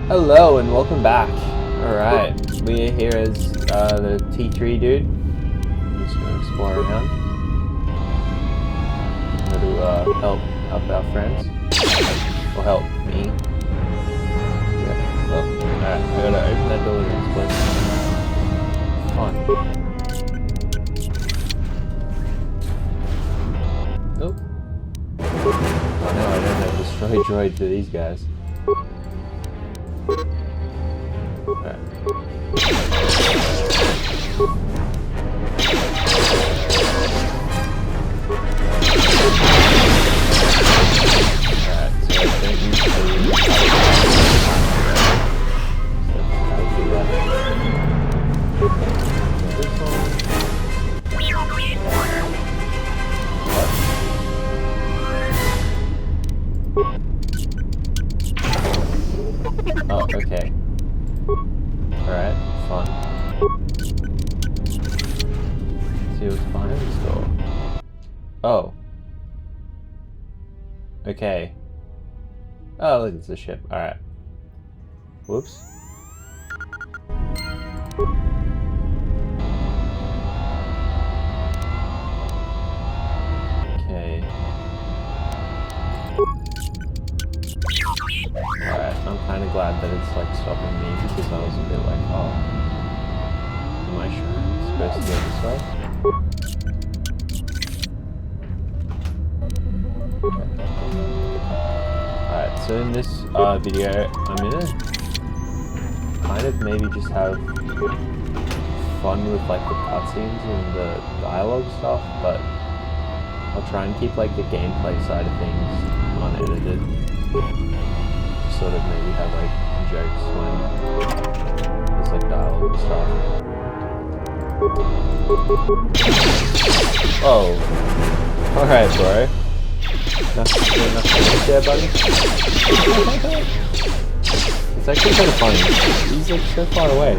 Hello and welcome back. Alright, we are here as the T3 dude. I'm just going to explore around. I'm going to help our friends. Or help me. Yeah. Oh, alright, I gotta open that door next, please. Fun. Oh. Oh no, I don't have destroy droid for these guys. Alright. So I don't use Oh, okay. Alright, fun. Let's see what's behind this door. Oh. Okay. Oh, look, it's a ship. Alright. Whoops. Okay. Alright, I'm kind of glad that it's like stopping me because I was a bit like, oh, am I sure I'm supposed to go this way? Alright, so in this video, I'm gonna kind of maybe just have fun with like the cutscenes and the dialogue stuff, but I'll try and keep like the gameplay side of things unedited. Sort of maybe have like jokes when there's like dialogue and stuff. Oh. Alright, bro. Nothing there, buddy. It's actually kind of funny. He's like so far away.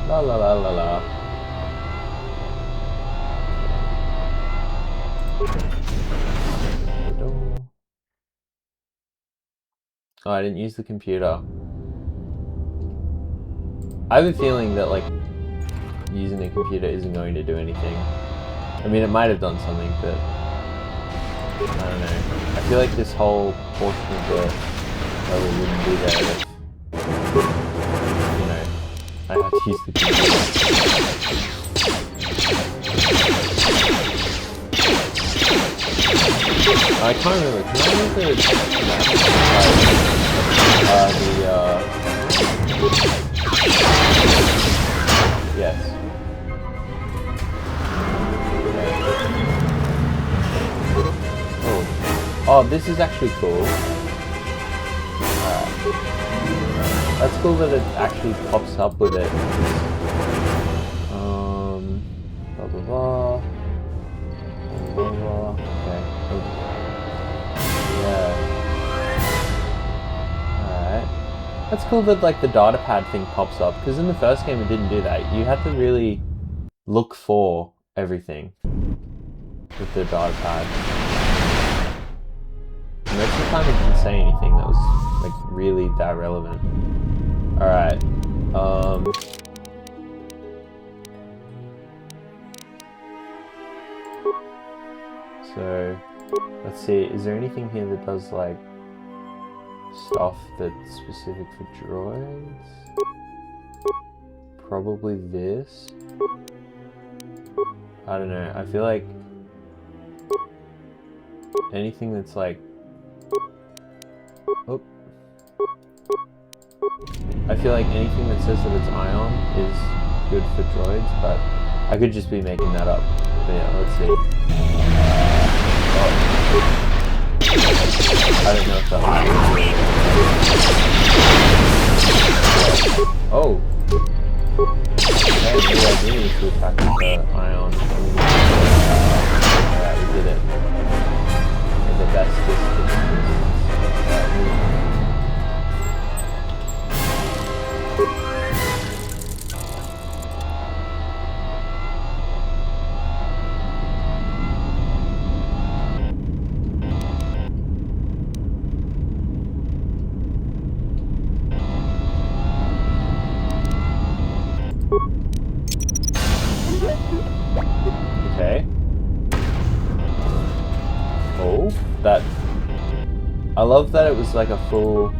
La la la la la. Oh, I didn't use the computer. I have a feeling that like using the computer isn't going to do anything. I mean, it might have done something, but I don't know. I feel like this whole portion of the level wouldn't be there if, you know, I had to use the computer. I can't remember. Can I remember yes. Okay. Oh, this is actually cool. That's cool that it actually pops up with it. Blah blah blah. Blah blah. Okay. Yeah. Alright. That's cool that like the data pad thing pops up, because in the first game it didn't do that. You had to really look for everything with the data pad. Most of the time it didn't say anything that was like really that relevant. Alright. So let's see, is there anything here that does like stuff that's specific for droids? Probably this. I don't know, I feel like anything that's like, oh, I feel like anything that says that it's ion is good for droids, but I could just be making that up. But yeah, let's see. I don't know if that Oh! Okay, maybe I do need to attack with the ion. Alright, we did it. With the best distance. Okay. Oh, that... I love that it was like a full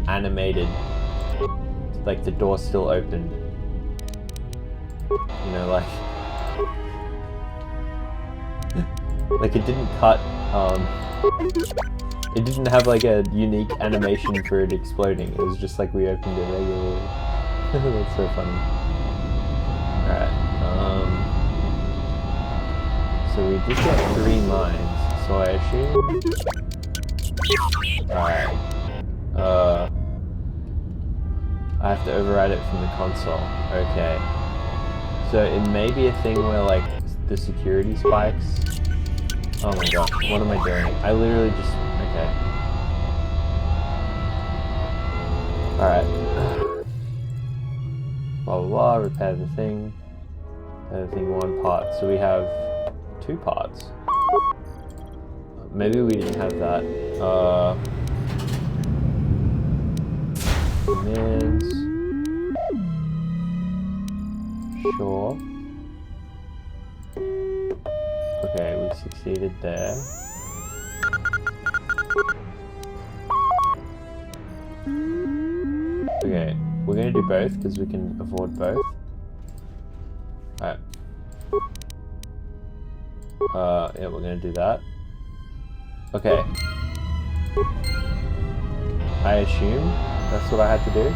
animated, like the door still open. You know, like... like it didn't cut, it didn't have like a unique animation for it exploding. It was just like we opened it regularly. That's so funny. Alright, so we did get 3 mines, so I assume... Alright. I have to override it from the console. Okay. So it may be a thing where like the security spikes... Oh my god, what am I doing? I literally just... Okay. Alright. Blah blah blah, repair the thing. Repair the thing 1 part. So we have 2 parts. Maybe we didn't have that. Commands. Sure. Okay, we succeeded there. Okay, we're gonna do both because we can afford both. Alright. Yeah, we're gonna do that. Okay. I assume that's what I had to do.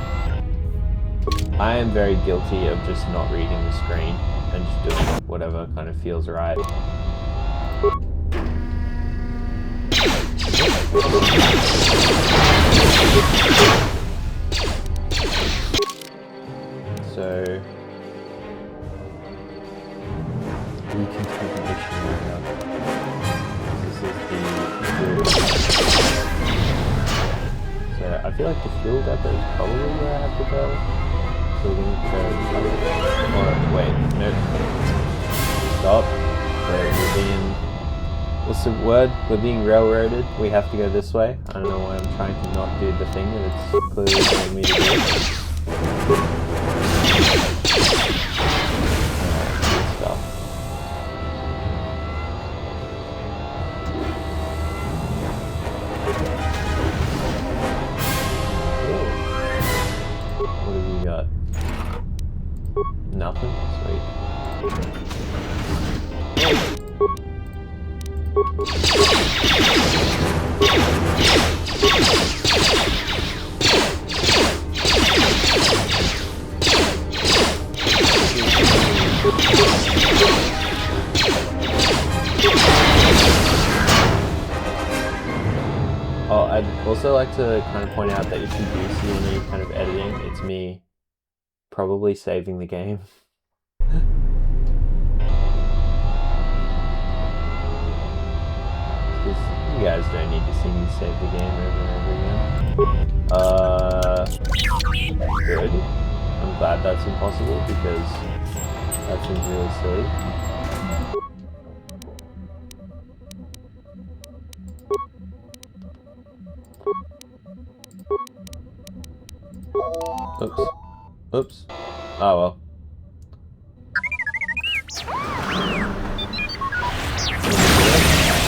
I am very guilty of just not reading the screen and just doing whatever kind of feels right. So... reconfiguration area. This is the so I feel like the fuel depot is probably where I have to go. So we need to or wait, nope. Stop. So we're being what's the word? We're being railroaded. We have to go this way. I don't know why I'm trying to not do the thing that it's clearly telling me to do. Good stuff. What have you got? Nothing? Sweet. Oh, I'd also like to kind of point out that if you do see any kind of editing, it's me probably saving the game. Because you guys don't need to see me save the game over and over again. Good. I'm glad that's impossible because that seems really silly. Oops. Oops. Oh well.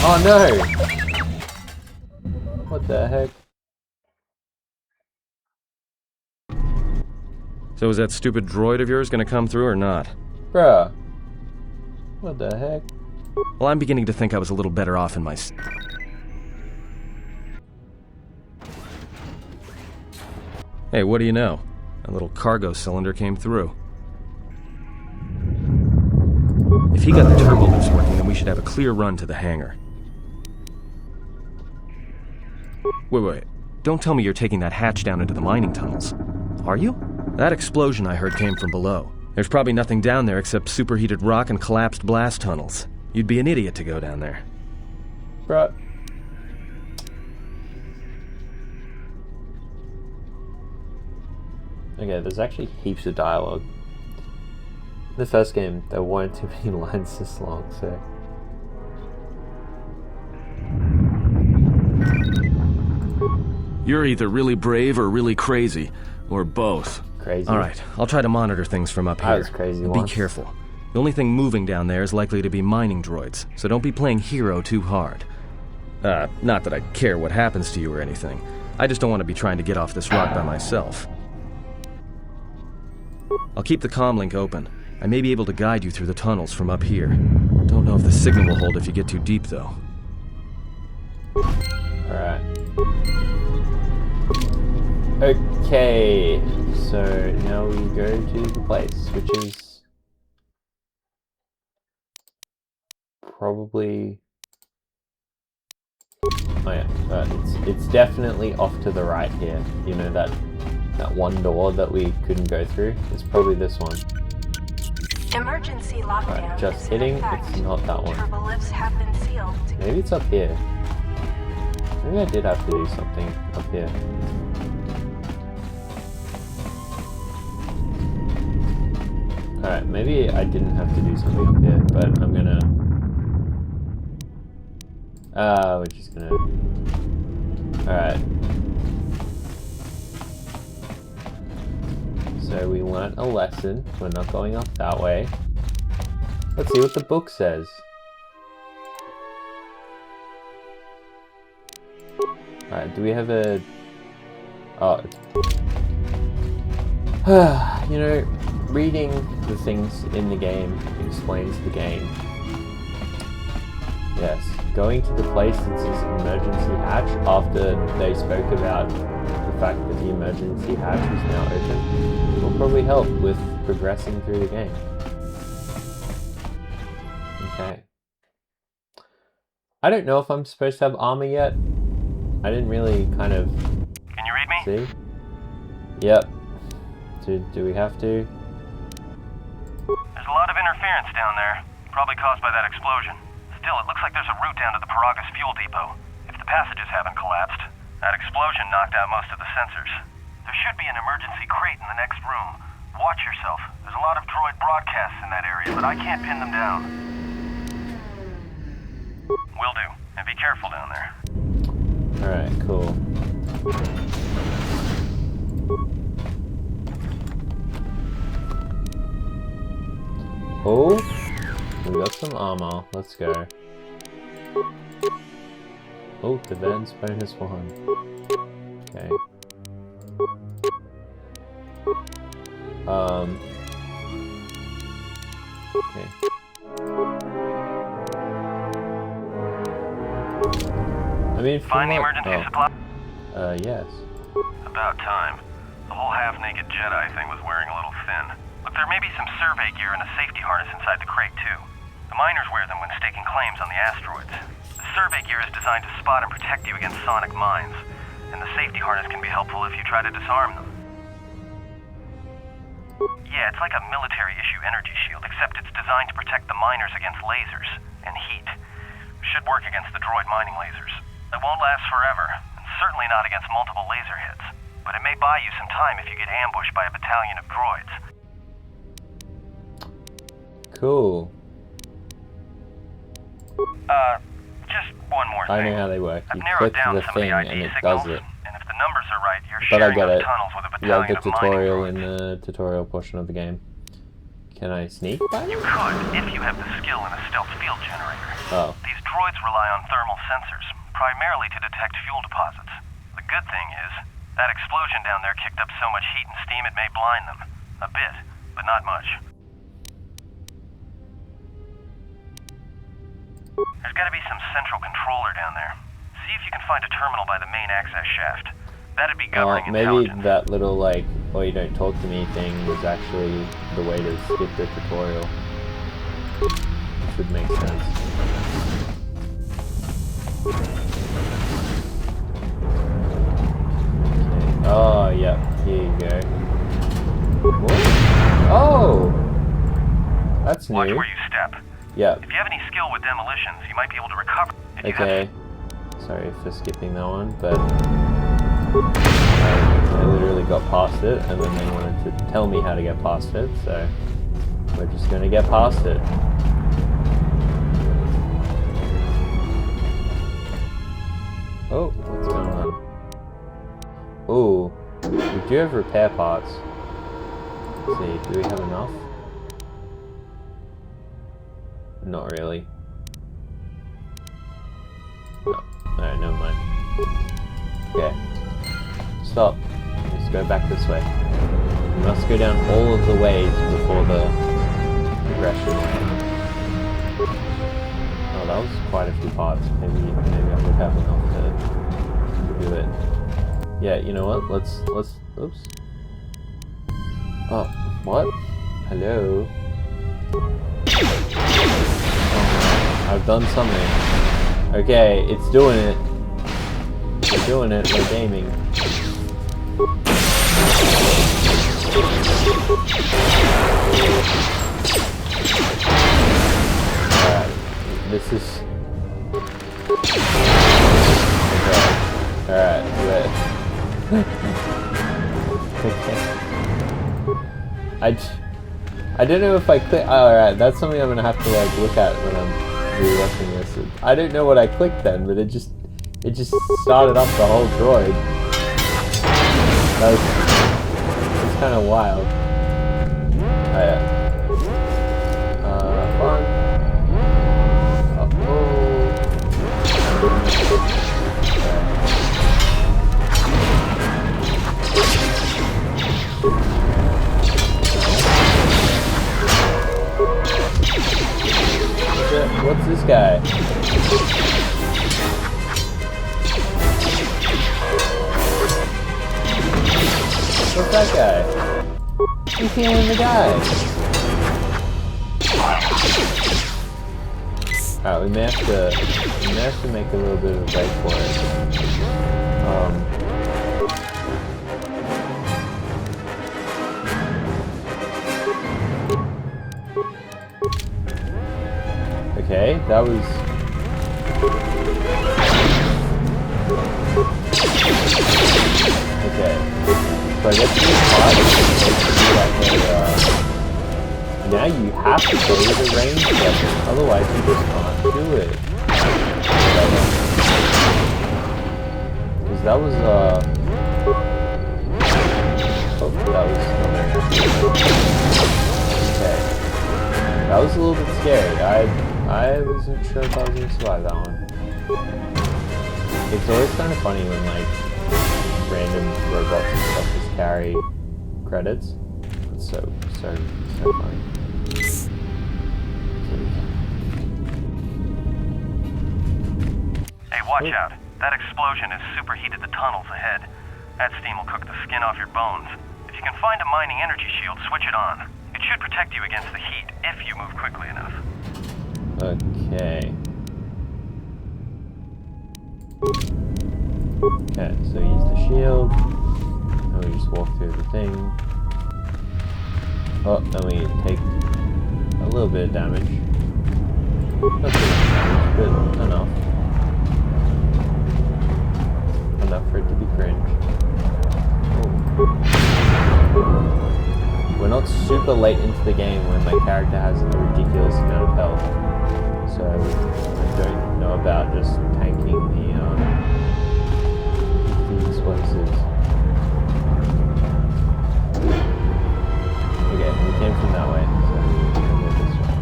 Oh no! What the heck? So is that stupid droid of yours gonna come through or not? Bruh. What the heck? Well, I'm beginning to think I was a little better off in my... Hey, what do you know? A little cargo cylinder came through. If he got the turbo lifts working, then we should have a clear run to the hangar. Wait. Don't tell me you're taking that hatch down into the mining tunnels. Are you? That explosion I heard came from below. There's probably nothing down there except superheated rock and collapsed blast tunnels. You'd be an idiot to go down there. Bruh. Okay, there's actually heaps of dialogue. In the first game, there weren't too many lines this long, so... You're either really brave or really crazy, or both. Crazy. Alright, I'll try to monitor things from up here. I was crazy Be once. careful. The only thing moving down there is likely to be mining droids, so don't be playing hero too hard. Not that I care what happens to you or anything. I just don't want to be trying to get off this rock by myself. I'll keep the comlink open. I may be able to guide you through the tunnels from up here. Don't know if the signal will hold if you get too deep, though. Alright. Okay, so now we go to the place, which is probably... Oh yeah, it's definitely off to the right here. You know that one door that we couldn't go through? It's probably this one. Emergency lockdown. Right, just hitting, it's not that one. Turbo lifts have been sealed. Maybe it's up here. Maybe I did have to do something up here. Alright, maybe I didn't have to do something up here, but I'm gonna... we're just gonna... Alright. So we learnt a lesson. We're not going up that way. Let's see what the book says. Alright, do we have a... Oh. You know, reading the things in the game explains the game. Yes, going to the place that says emergency hatch after they spoke about the fact that the emergency hatch is now open will probably help with progressing through the game. Okay. I don't know if I'm supposed to have armor yet. I didn't really kind of... Can you read me? See? Yep. Do we have to? There's a lot of interference down there, probably caused by that explosion. Still, it looks like there's a route down to the Paragus fuel depot. If the passages haven't collapsed, that explosion knocked out most of the sensors. There should be an emergency crate in the next room. Watch yourself. There's a lot of droid broadcasts in that area, but I can't pin them down. Will do. And be careful down there. Alright, cool. Oh, we got some armor. Let's go. Oh, defense bonus 1. Okay. Okay. I mean, Find the emergency supply? Yes. About time. The whole half-naked Jedi thing was wearing a little thin. Look, there may be some survey gear and a safety harness inside the crate, too. The miners wear them when staking claims on the asteroids. The survey gear is designed to spot and protect you against sonic mines, and the safety harness can be helpful if you try to disarm them. Yeah, it's like a military-issue energy shield, except it's designed to protect the miners against lasers and heat. Should work against the droid mining lasers. It won't last forever, and certainly not against multiple laser hits. But it may buy you some time if you get ambushed by a battalion of droids. Cool. Just one more thing. I know how they work. I've You narrowed click down the some thing of the and ID it signals, does it. and if the numbers are right, you're But I sharing get those it. tunnels with a You have battalion the of mining tutorial droids. in the tutorial portion of the game. Can I sneak by You them? could, if you have the skill in a stealth field generator. Oh. These droids rely on thermal sensors, primarily to detect fuel deposits. The good thing is, that explosion down there kicked up so much heat and steam it may blind them. A bit, but not much. There's gotta be some central controller down there. See if you can find a terminal by the main access shaft. That'd be governing Maybe intelligence. that little, like, oh, you don't talk to me thing was actually the way to skip the tutorial. Which would make sense. Okay. Oh, yeah, here you go. What? Oh! That's Watch new. where you step. Yeah. If you have any skill with demolitions, you might be able to recover. If you Okay. Sorry for skipping that one, but I literally got past it, and then they wanted to tell me how to get past it, so we're just gonna get past it. Oh, what's going on? Oh, we do have repair parts. Let's see, do we have enough? Not really. No, alright, never mind. Okay. Stop. Let's go back this way. We must go down all of the ways before the progression. Oh, that was quite a few parts. Maybe I would have enough to do it. Yeah, you know what? Let's oops. Oh, what? Hello? Oh, I've done something. Okay, it's doing it. We're doing it, we're gaming. Alright, this is... Okay. Alright, good. Okay. I don't know if I click... Alright, that's something I'm gonna have to like look at when I'm rewatching this. I don't know what I clicked then, but it just started up the whole droid. That was kind of wild. Fun. What's this guy? What's that guy? He's healing the guy. Alright, we may have to make a little bit of a break for it. Okay, that was... Okay. So I guess this part is now you have to go to the range weapon, otherwise you just can't do it. Because that was, oh, that was not very nice. Okay. That was a little bit scary. I wasn't sure if I was gonna survive that one. It's always kind of funny when, like, random robots and stuff just carry credits. It's so funny. Hey, watch out. That explosion has superheated the tunnels ahead. That steam will cook the skin off your bones. If you can find a mining energy shield, switch it on. It should protect you against the heat if you move quickly enough. Okay. Okay, so use the shield. And we just walk through the thing. Oh, then we take a little bit of damage. Not too much damage, but enough. Enough for it to be cringe. Oh. We're not super late into the game when my character has a ridiculous amount of health. So I don't know about just tanking the explosives. Okay, we came from that way, so we'll go this way.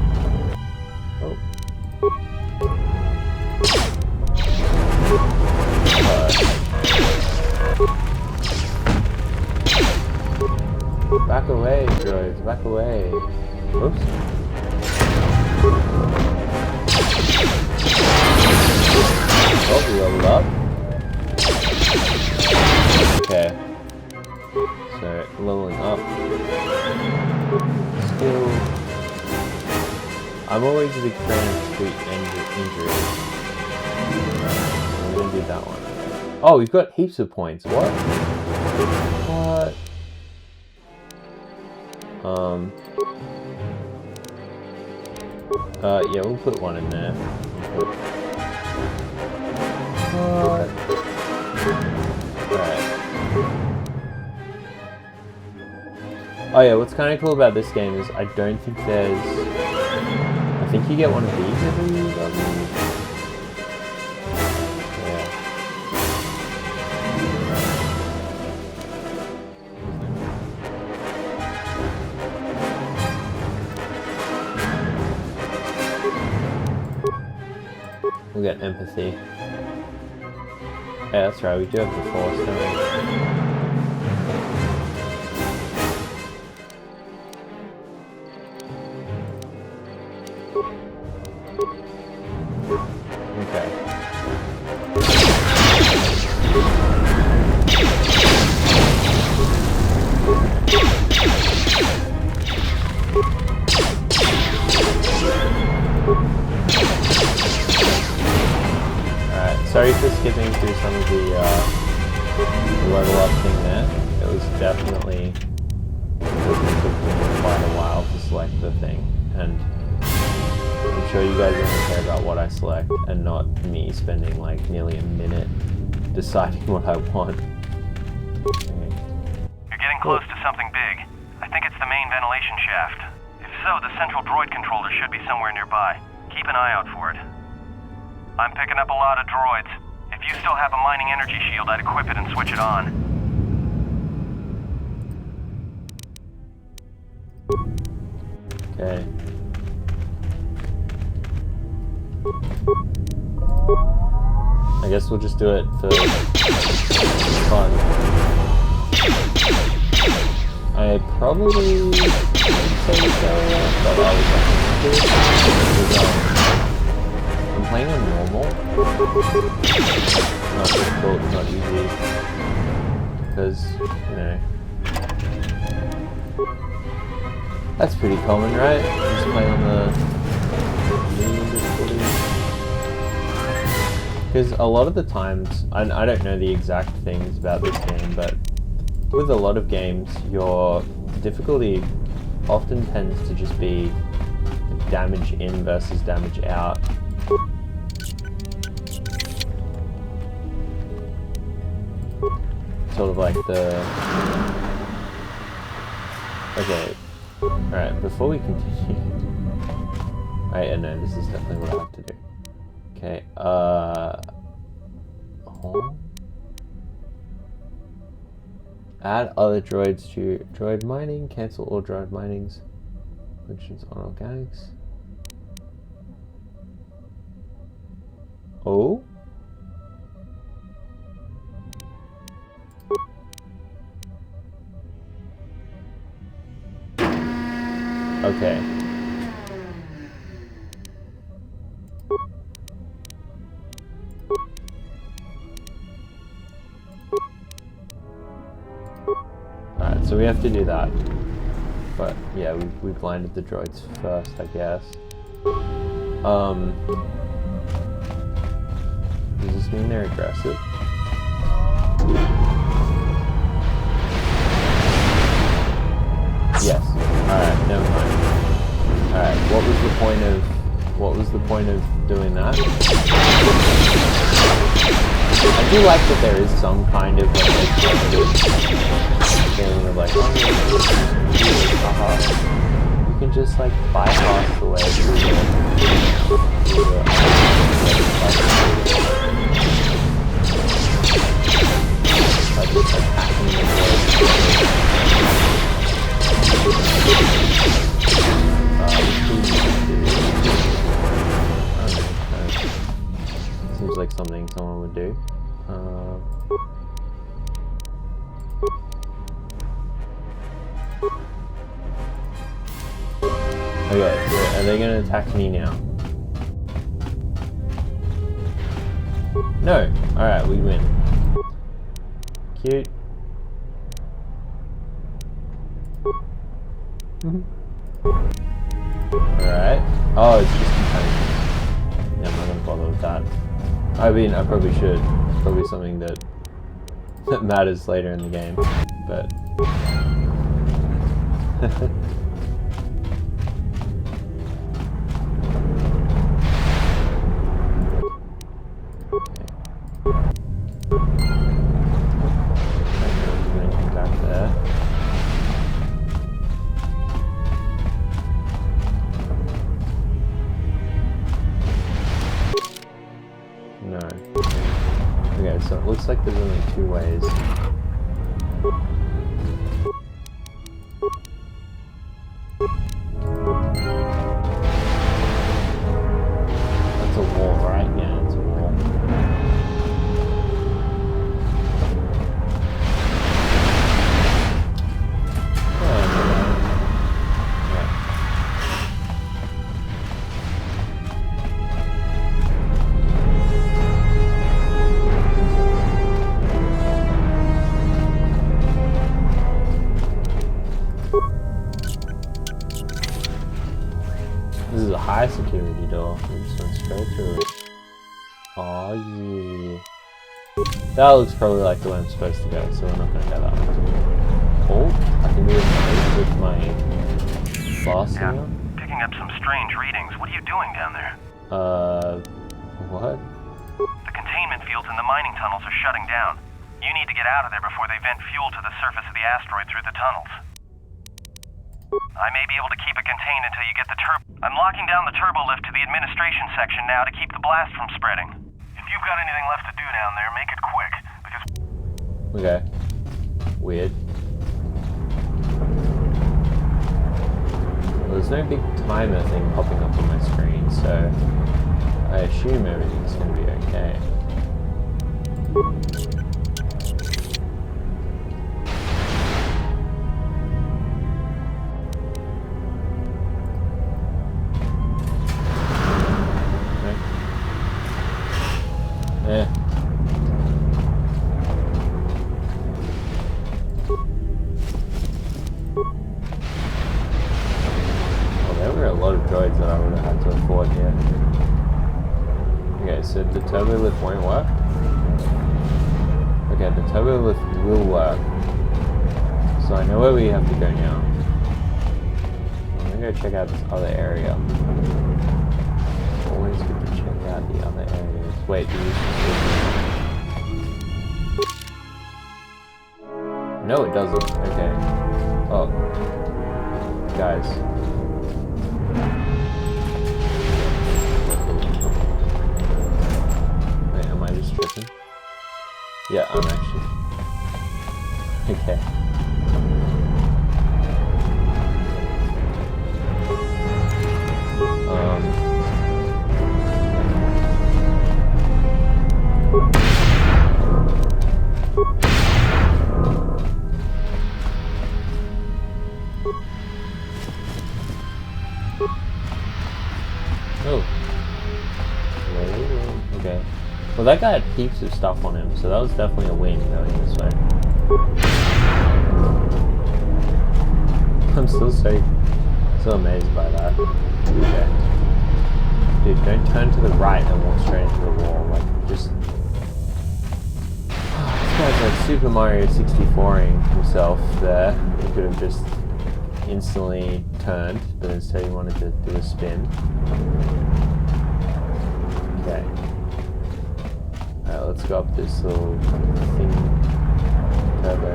Oh. Back away, droids, back away. Oops. Oh, we leveled up. Okay. So, leveling up. Skill. I'm always a big fan of sweet injury. I'm gonna do that one. Oh, we've got heaps of points. What? What? Yeah, we'll put one in there. Alright. Oh yeah, what's kind of cool about this game is I don't think there's... I think you get one of these every level. Yeah. We'll get empathy. Yeah, that's right, we do have the force, don't we? Okay. Sorry for skipping through some of the level up thing there. It was definitely took me quite a while to select the thing, and I'm sure you guys only care about what I select and not me spending like nearly a minute deciding what I want. Okay. You're getting close to something big. I think it's the main ventilation shaft. If so, the central droid controller should be somewhere nearby. Keep an eye out for it. I'm picking up a lot of droids. If you still have a mining energy shield, I'd equip it and switch it on. Okay. I guess we'll just do it for fun. I probably would say so, but I was I'm playing on normal. Not difficult, not easy. Because, you know. That's pretty common, right? Just play on the medium difficulty. Because a lot of the times, I don't know the exact things about this game, but with a lot of games, your difficulty often tends to just be damage in versus damage out. Sort of like the... Okay. Alright, before we continue... Alright, no, this is definitely what I have to do. Okay, add other droids to droid mining. Cancel all droid minings. Functions on organics. Oh? Okay. Alright, so we have to do that. But yeah, we blinded the droids first, I guess. Does this mean they're aggressive? Yes. Alright, never mind. Alright, what was the point of doing that? I do like that there is some kind of like feeling of like, oh, you can just like bypass the way through seems like something someone would do. Okay, so are they gonna attack me now? No! Alright, we win. Cute. Alright. Oh, it's just containment. Yeah, I'm not gonna bother with that. I mean, I probably should. It's probably something that matters later in the game, but... Back there. No. Okay, so it looks like there's only two ways. That's a wall, right? Yeah, it's a wall. This is a high security door. We just went straight through it. Oh yeah. That looks probably like the way I'm supposed to go, so we're not gonna go that way. Oh, I can do it with my boss Yeah, here. picking up some strange readings. What are you doing down there? What? The containment fields in the mining tunnels are shutting down. You need to get out of there before they vent fuel to the surface of the asteroid through the tunnels. I may be able to keep it contained until you get the turbo. I'm locking down the turbo lift to the administration section now to keep the blast from spreading. If you've got anything left to do down there, make it quick, because... Okay. Weird. Well, there's no big timer thing popping up on my screen, so I assume everything's going to be okay. Yeah. Well, there were a lot of droids that I would have had to afford here. Okay, so the turbo lift won't work? Okay, the turbo lift will work. So I know where we have to go now. I'm gonna go check out this other area. Always good to check out the other areas. Wait, do you... No, it doesn't. Okay. Oh. Guys. Wait, am I just tripping? Yeah, I'm actually... Okay. Oh. Whoa, okay. Well, that guy had heaps of stuff on him, so that was definitely a win going this way. I'm still so amazed by that. Okay. Dude, don't turn to the right and walk straight into the wall. Like, just... This guy's like Super Mario 64ing himself there. He could have just instantly turned, but instead he wanted to do a spin. Okay. Alright, let's go up this little thing. Turbo.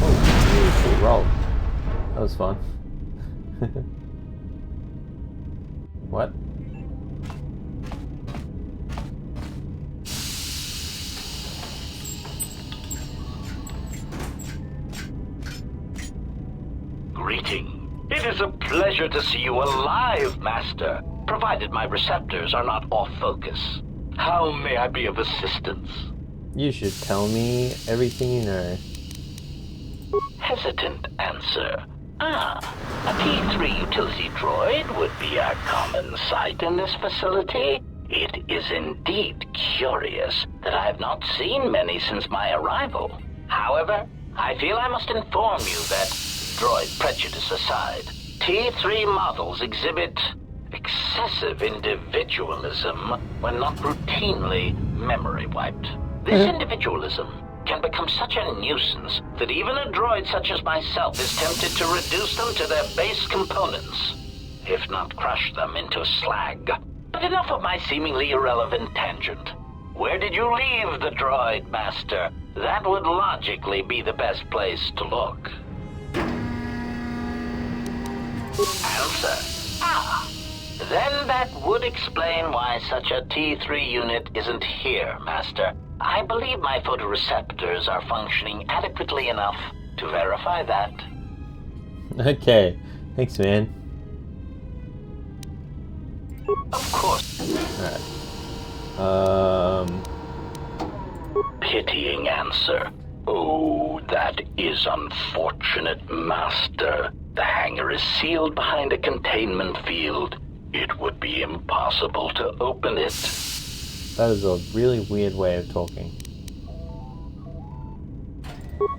Oh, really cool roll. That was fun. What? Greeting. It is a pleasure to see you alive, Master, provided my receptors are not off focus. How may I be of assistance? You should tell me everything you know. Hesitant answer. A T3 utility droid would be a common sight in this facility. It is indeed curious that I have not seen many since my arrival. However, I feel I must inform you that, droid prejudice aside, T3 models exhibit excessive individualism when not routinely memory wiped. This individualism can become such a nuisance that even a droid such as myself is tempted to reduce them to their base components, if not crush them into slag. But enough of my seemingly irrelevant tangent. Where did you leave the droid, Master? That would logically be the best place to look. Answer. Then that would explain why such a T3 unit isn't here, Master. I believe my photoreceptors are functioning adequately enough to verify that. Okay, thanks, man. Of course. Alright. Pitying answer. Oh, that is unfortunate, Master. The hangar is sealed behind a containment field. It would be impossible to open it. That is a really weird way of talking.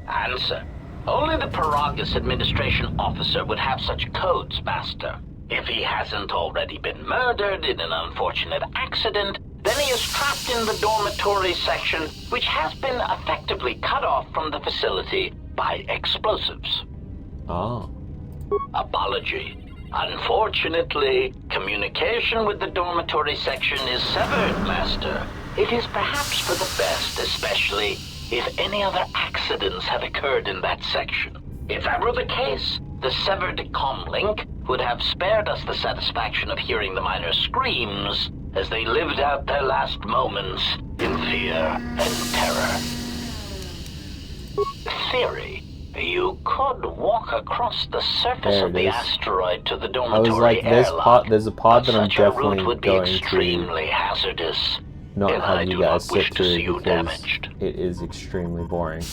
Answer. Only the Peragus administration officer would have such codes, Master. If he hasn't already been murdered in an unfortunate accident, then he is trapped in the dormitory section, which has been effectively cut off from the facility by explosives. Oh. Apology. Unfortunately, communication with the dormitory section is severed, Master. It is perhaps for the best, especially if any other accidents have occurred in that section. If that were the case, the severed comm link would have spared us the satisfaction of hearing the miners' screams as they lived out their last moments in fear and terror. Theory. You could walk across the surface of the asteroid to the dormitory I was like, there's a pod that I'm definitely would be going extremely hazardous. not and have I you do guys not wish sit to see through you because damaged. it is extremely boring.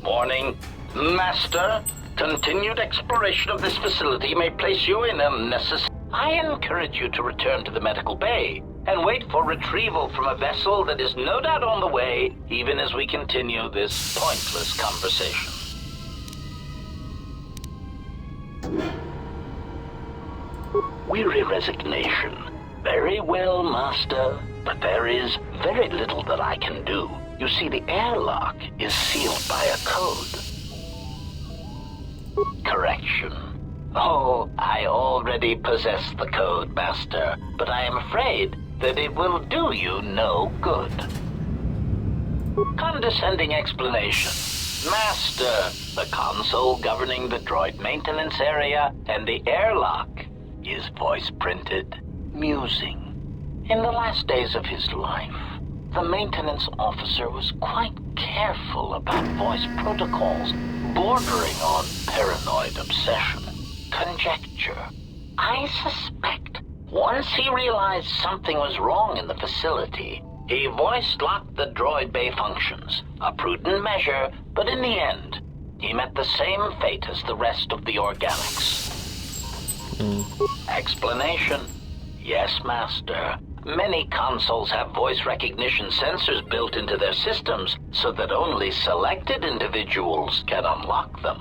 Warning, Master. Continued exploration of this facility may place you in unnecessary. I encourage you to return to the medical bay and wait for retrieval from a vessel that is no doubt on the way, even as we continue this pointless conversation. Weary resignation. Very well, Master, but there is very little that I can do. You see, the airlock is sealed by a code. Correction. Oh, I already possess the code, Master, but I am afraid that it will do you no good. Condescending explanation. Master, the console governing the droid maintenance area and the airlock is voice-printed, musing. In the last days of his life, the maintenance officer was quite careful about voice protocols, bordering on paranoid obsession. Conjecture. I suspect once he realized something was wrong in the facility, he voice-locked the droid bay functions. A prudent measure, but in the end, he met the same fate as the rest of the organics. Explanation. Yes, Master. Many consoles have voice recognition sensors built into their systems so that only selected individuals can unlock them.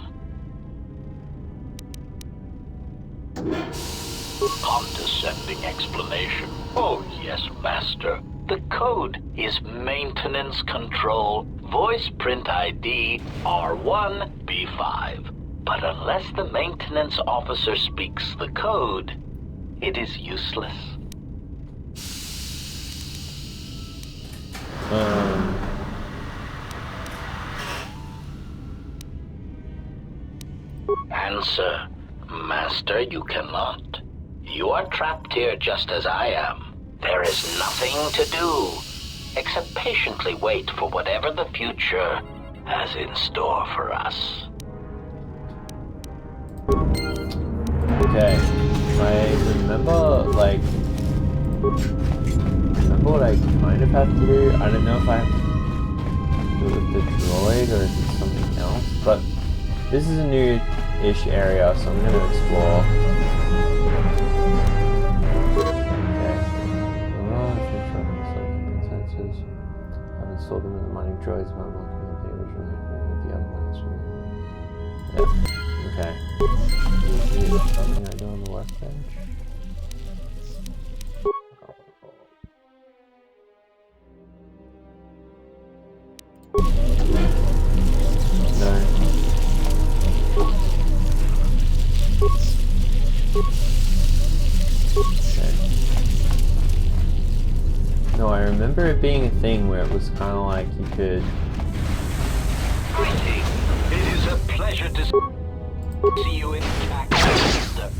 Condescending explanation. Oh, yes, Master. The code is Maintenance Control Voice Print ID R1B5. But unless the maintenance officer speaks the code, it is useless. Answer. Master, you cannot. You are trapped here just as I am. There is nothing to do, except patiently wait for whatever the future has in store for us. Okay, I remember what I kind of have to do. I don't know if I have to do it with the droid or if it's something else, but this is a new-ish area, so I'm going to explore. Okay. Sensors. I've installed them in the mining droids by unlocking the original with the other ones. Yeah. Okay. something I do on the workbench. No. Okay. No, I remember it being a thing where it was kind of like you could. Greetings. It is a pleasure to see you intact, Master.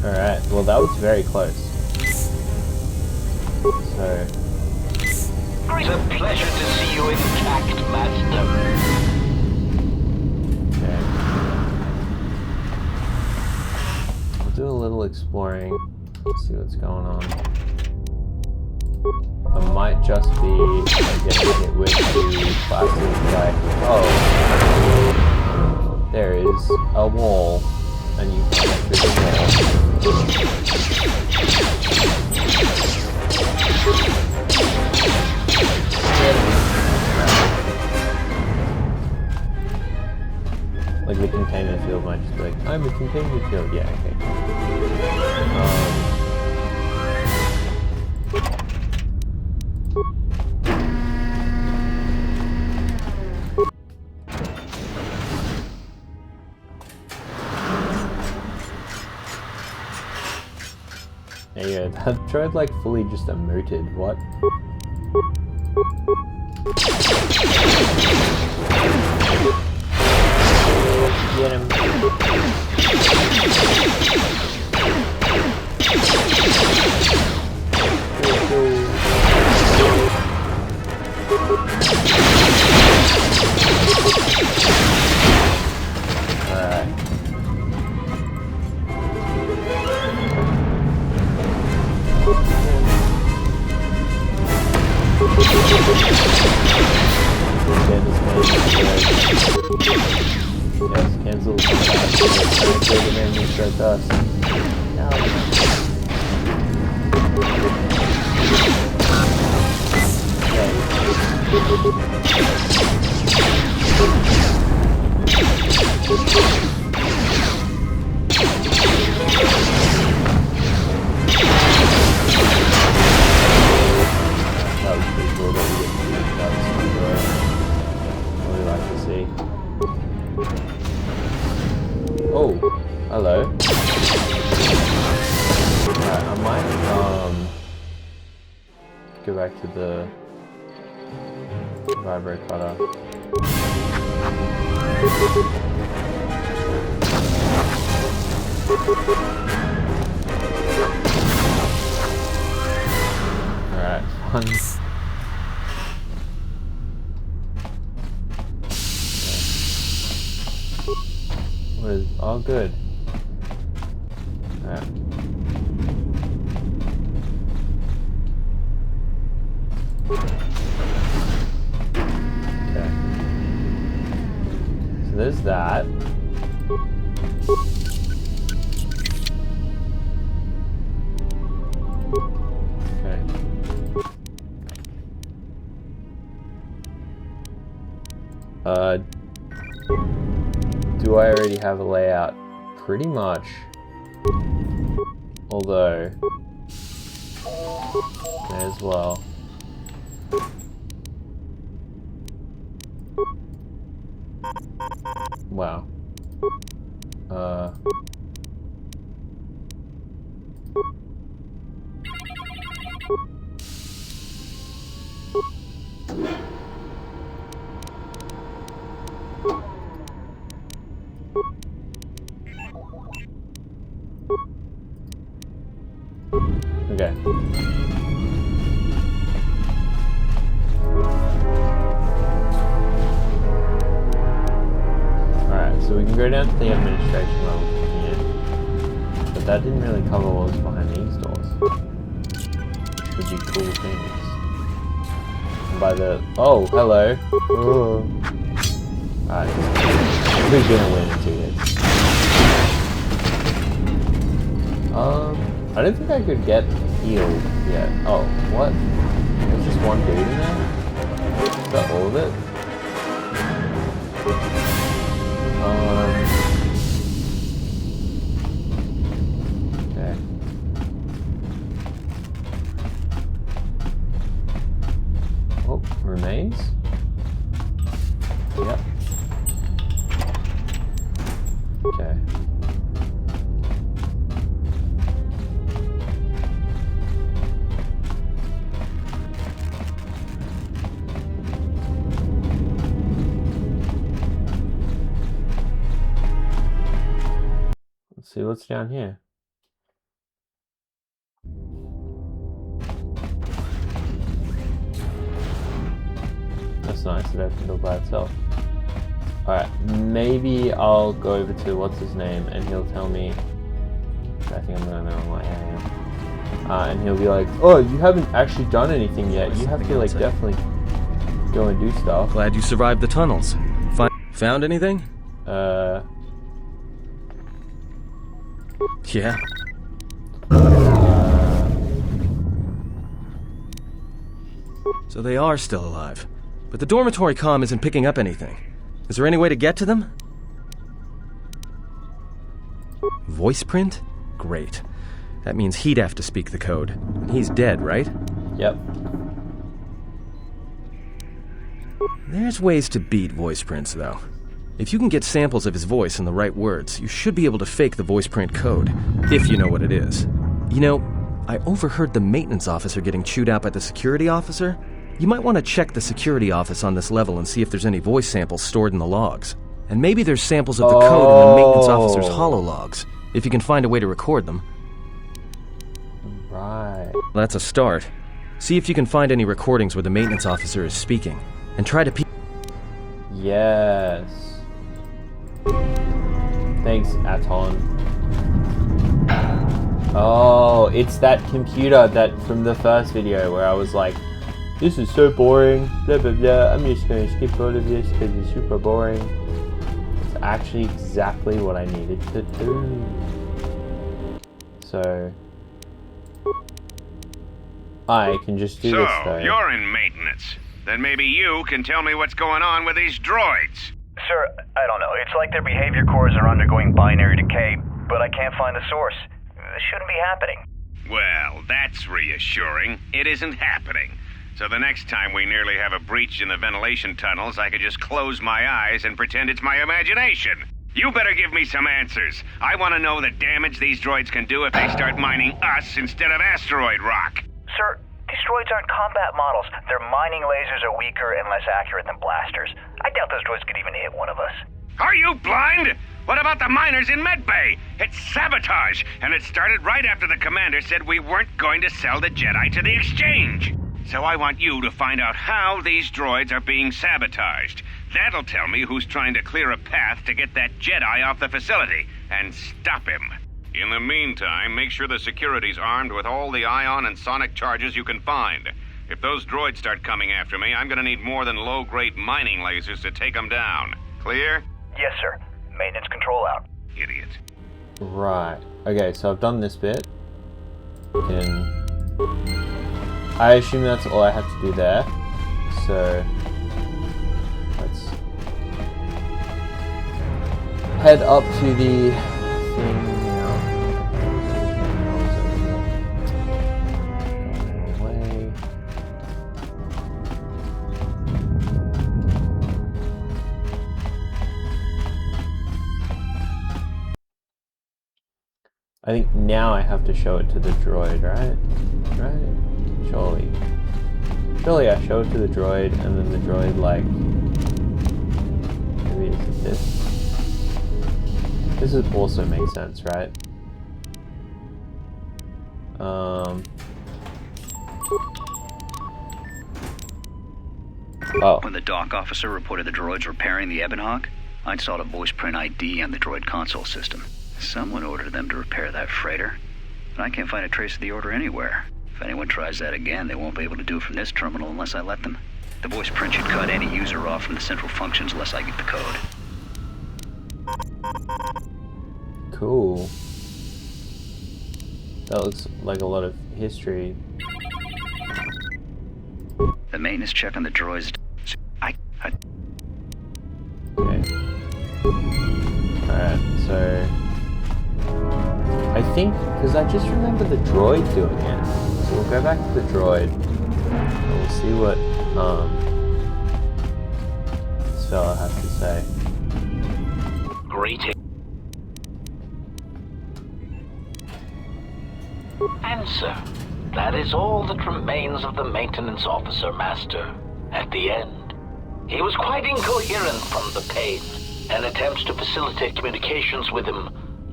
Alright, well that was very close. So... It's a pleasure to see you intact, Master. Okay. I'll do a little exploring, see what's going on. I might just be getting hit with the classic, like, oh, there is a wall, and you can get through the wall. Like the containment field might just be like, I'm a containment field, yeah, okay. Yeah, that droid like fully just emoted, what? Get him. Alright. Yes, cancel the combat. Cancel the enemy straight to us. That was pretty cool that we get to see that. I really like to see. Oh, hello. Alright, I might go back to the vibro cutter. Alright, fun. What is, oh good. Alright. Okay. So there's that. Okay. Do I already have a layout? Pretty much. Although, may as well. Wow. Okay. So we can go down to the administration level from here. But that didn't really cover what was behind these doors. Which would be cool things. And by the... Oh, hello. Oh. Alright. Who's gonna win in 2 hits? I don't think I could get healed yet. Oh, what? There's just one dude in there? Is that all of it? Okay. Oh, remains? Yep. Okay. Let's see what's down here. That's nice, it opened all by itself. Alright, maybe I'll go over to what's his name and he'll tell me. I think I'm going the wrong way. And he'll be like, oh, you haven't actually done anything yet. You have to like definitely go and do stuff. Glad you survived the tunnels. Found anything? Yeah. So they are still alive. But the dormitory comm isn't picking up anything. Is there any way to get to them? Voice print? Great. That means he'd have to speak the code. And he's dead, right? Yep. There's ways to beat voice prints, though. If you can get samples of his voice and the right words, you should be able to fake the voice print code, if you know what it is. You know, I overheard the maintenance officer getting chewed out by the security officer. You might want to check the security office on this level and see if there's any voice samples stored in the logs. And maybe there's samples of the code in the maintenance officer's holologs, if you can find a way to record them. Right. That's a start. See if you can find any recordings where the maintenance officer is speaking, and try to Yes. Thanks, Aton. Oh, it's that computer that from the first video where I was like, this is so boring, blah blah blah, I'm just going to skip all of this because it's super boring. It's actually exactly what I needed to do. So, I can just do this though. So, you're in maintenance. Then maybe you can tell me what's going on with these droids. Sir, I don't know. It's like their behavior cores are undergoing binary decay, but I can't find the source. This shouldn't be happening. Well, that's reassuring. It isn't happening. So the next time we nearly have a breach in the ventilation tunnels, I could just close my eyes and pretend it's my imagination. You better give me some answers. I want to know the damage these droids can do if they start mining us instead of asteroid rock. Sir, these droids aren't combat models. Their mining lasers are weaker and less accurate than blasters. I doubt those droids could even hit one of us. Are you blind? What about the miners in Medbay? It's sabotage, and it started right after the commander said we weren't going to sell the Jedi to the exchange. So I want you to find out how these droids are being sabotaged. That'll tell me who's trying to clear a path to get that Jedi off the facility, and stop him. In the meantime, make sure the security's armed with all the ion and sonic charges you can find. If those droids start coming after me, I'm gonna need more than low-grade mining lasers to take them down. Clear? Yes, sir. Maintenance control out. Idiot. Right. Okay, so I've done this bit. I assume that's all I have to do there. So let's head up to the thing now. Away. I think now I have to show it to the droid, right? Right? Surely. Surely I show it to the droid, and then the droid, like... Maybe it's this. This would also make sense, right? Oh. When the dock officer reported the droids repairing the Ebon Hawk, I installed a voice print ID on the droid console system. Someone ordered them to repair that freighter. But I can't find a trace of the order anywhere. If anyone tries that again, they won't be able to do it from this terminal unless I let them. The voice print should cut any user off from the central functions unless I get the code. Cool. That looks like a lot of history. The maintenance check on the droids... Okay. Alright, so... I think, because I just remember the droid doing it. So we'll go back to the droid. And we'll see what, this fella has to say. Greeting. Answer. That is all that remains of the maintenance officer, Master. At the end, he was quite incoherent from the pain, and attempts to facilitate communications with him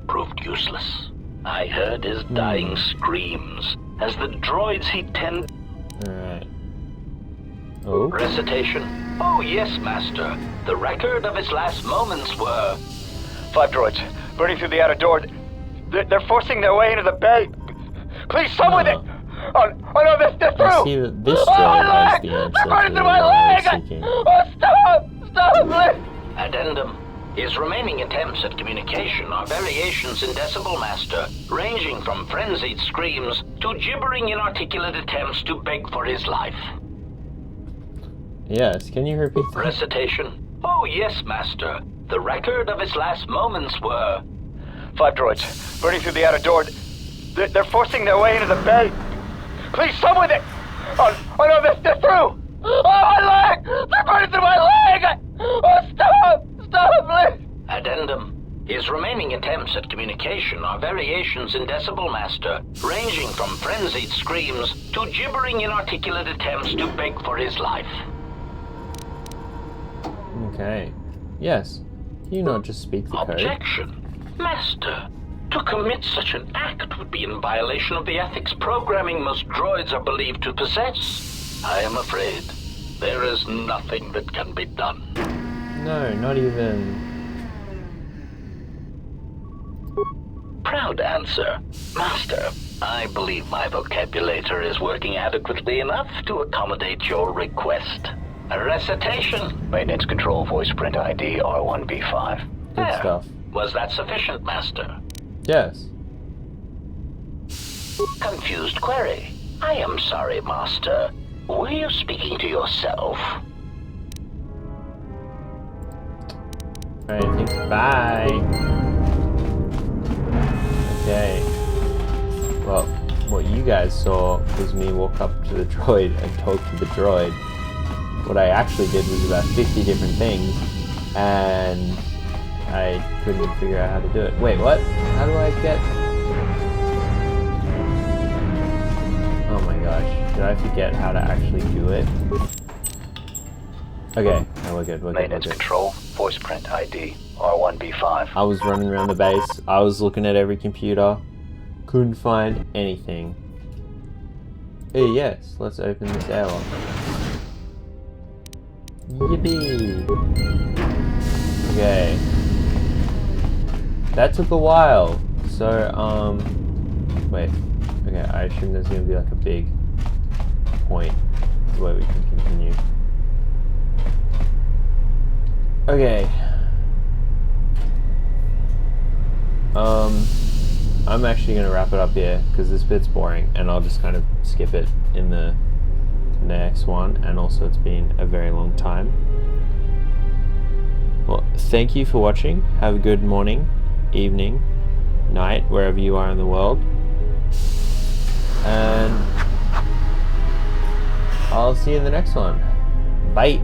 proved useless. I heard his dying screams as the droids he tended. Alright. Oh? Recitation. Oh, yes, Master. The record of his last moments were... 5 droids, burning through the outer door. They're forcing their way into the bay. Please, someone... Oh no, they're through! I see that this droid has the answer to the one I was seeking. Oh, stop, please! Addendum. His remaining attempts at communication are variations in decibel, Master, ranging from frenzied screams to gibbering inarticulate attempts to beg for his life. Yes, can you repeat that? Recitation. Oh, yes, Master. The record of his last moments were... 5 droids, burning through the outer door. They're forcing their way into the bay. Please, someone... Oh no, they're through! Oh, my leg! They're burning through my leg! Oh, stop! Stop, please! Addendum. His remaining attempts at communication are variations in decibel, Master, ranging from frenzied screams to gibbering inarticulate attempts to beg for his life. Okay. Yes. Can you not just speak the code? Objection. Master. To commit such an act would be in violation of the ethics programming most droids are believed to possess. I am afraid there is nothing that can be done. No, not even... Proud answer. Master, I believe my vocabulator is working adequately enough to accommodate your request. A recitation. Maintenance control voice print ID R1B5. Good There. stuff. Was that sufficient, Master? Yes. Confused query. I am sorry, Master. Were you speaking to yourself? Alright, thanks. Bye. Okay. Well, what you guys saw was me walk up to the droid and talk to the droid. What I actually did was about 50 different things, and I couldn't figure out how to do it. Wait, what? How do I get... Oh my gosh. Did I forget how to actually do it? Okay, no, we're good, we're good, we're Maintenance good. control voice print ID R1B5. I was running around the base, I was looking at every computer, couldn't find anything. Hey, yes, let's open this airlock. Yippee! Okay. That took a while, so, wait. Okay, I assume there's gonna be like a big point where we can continue. Okay. I'm actually gonna wrap it up here, because this bit's boring, and I'll just kind of skip it in the next one, and also it's been a very long time. Well, thank you for watching. Have a good morning, evening, night, wherever you are in the world. And I'll see you in the next one. Bye.